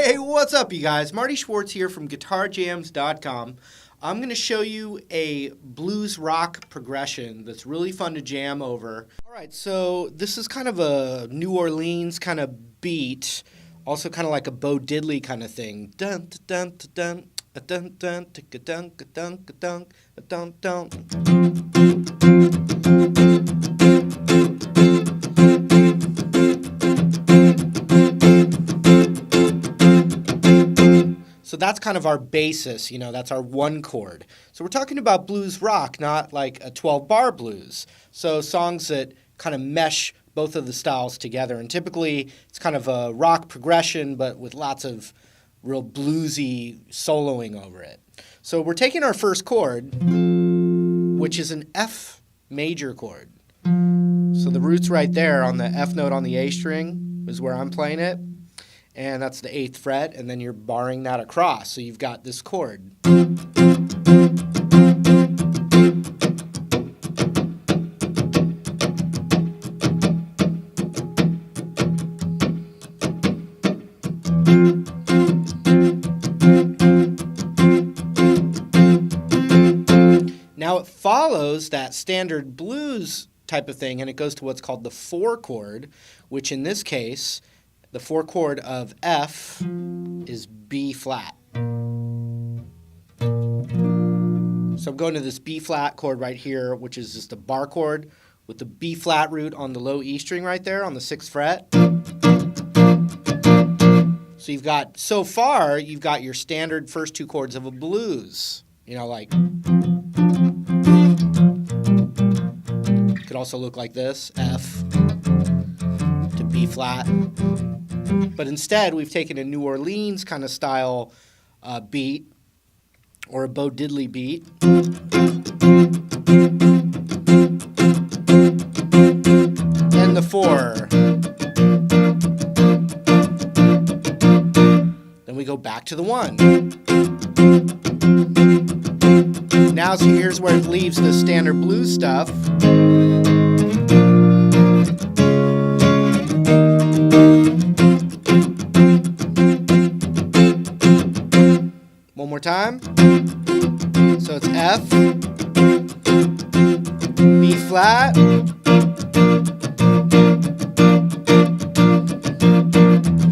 Hey, what's up, you guys? Marty Schwartz here from GuitarJams.com. I'm going to show you a blues rock progression that's really fun to jam over. All right, so this is kind of a New Orleans kind of beat, also kind of like a Bo Diddley kind of thing. Dun dun dun dun dun dun dun dun dun dun. So that's kind of our basis, that's our one chord. So we're talking about blues rock, not like a 12-bar blues. So songs that kind of mesh both of the styles together. And typically it's kind of a rock progression, but with lots of real bluesy soloing over it. So we're taking our first chord, which is an F major chord. So the root's right there on the F note on the A string is where I'm playing it. And that's the 8th fret, and then you're barring that across. So you've got this chord. Now it follows that standard blues type of thing, and it goes to what's called the 4 chord, which in this case, the 4 chord of F is B flat. So I'm going to this B flat chord right here, which is just a bar chord with the B flat root on the low E string right there on the 6th fret. So so far, you've got your standard first 2 chords of a blues. Like, it could also look like this, F to B flat. But instead, we've taken a New Orleans kind of style beat, or a Bo Diddley beat. And the 4. Then we go back to the 1. Now, so here's where it leaves the standard blues stuff. One more time. So it's F, B flat,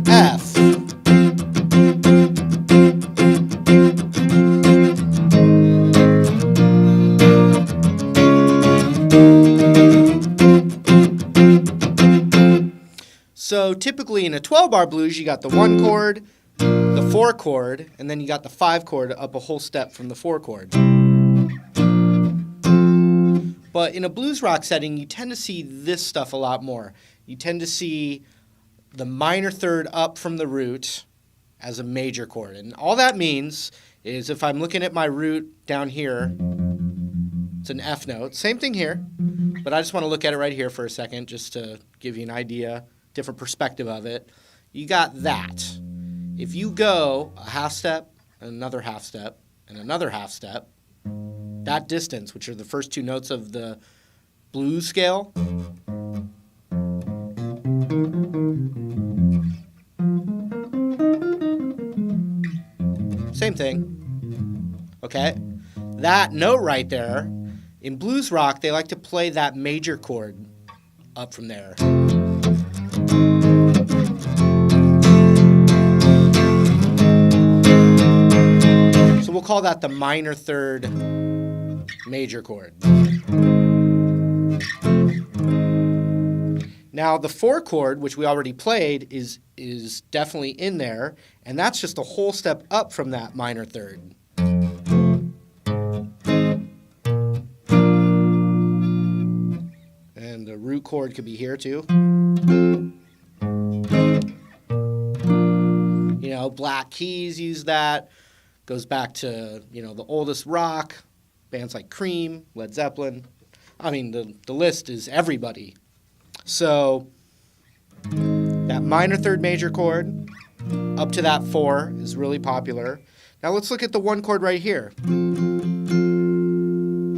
F. So typically in a 12-bar blues, you got the 1 chord, the 4 chord, and then you got the 5 chord up a whole step from the 4 chord. But in a blues rock setting, you tend to see this stuff a lot more. You tend to see the minor third up from the root as a major chord. And all that means is if I'm looking at my root down here, it's an F note. Same thing here, but I just want to look at it right here for a second just to give you an idea, different perspective of it. You got that. If you go a half step, and another half step, and another half step, that distance, which are the first 2 notes of the blues scale, same thing, okay? That note right there, in blues rock, they like to play that major chord up from there. We'll call that the minor third major chord. Now the 4 chord, which we already played, is definitely in there, and that's just a whole step up from that minor third. And the root chord could be here too. Black Keys use that. Goes back to, the oldest rock, bands like Cream, Led Zeppelin. I mean, the list is everybody. So that minor third major chord up to that 4 is really popular. Now let's look at the 1 chord right here.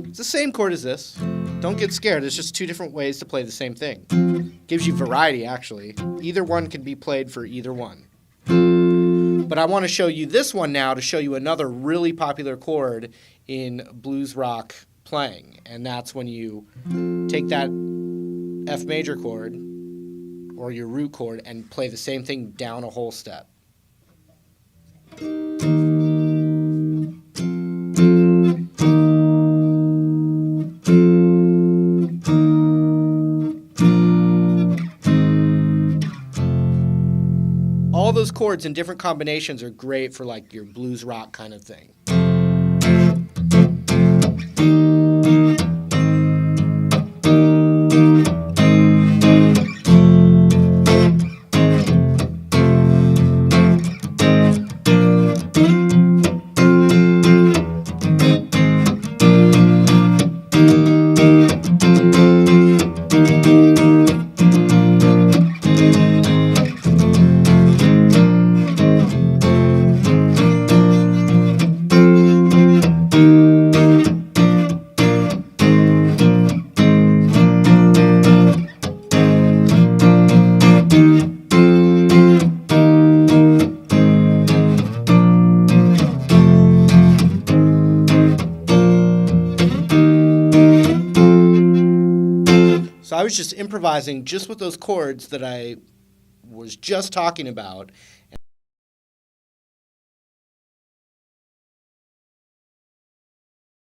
It's the same chord as this. Don't get scared. There's just 2 different ways to play the same thing. Gives you variety, actually. Either one can be played for either one. But I want to show you this one now to show you another really popular chord in blues rock playing. And that's when you take that F major chord or your root chord and play the same thing down a whole step. All those chords in different combinations are great for like your blues rock kind of thing. So I was just improvising just with those chords that I was just talking about,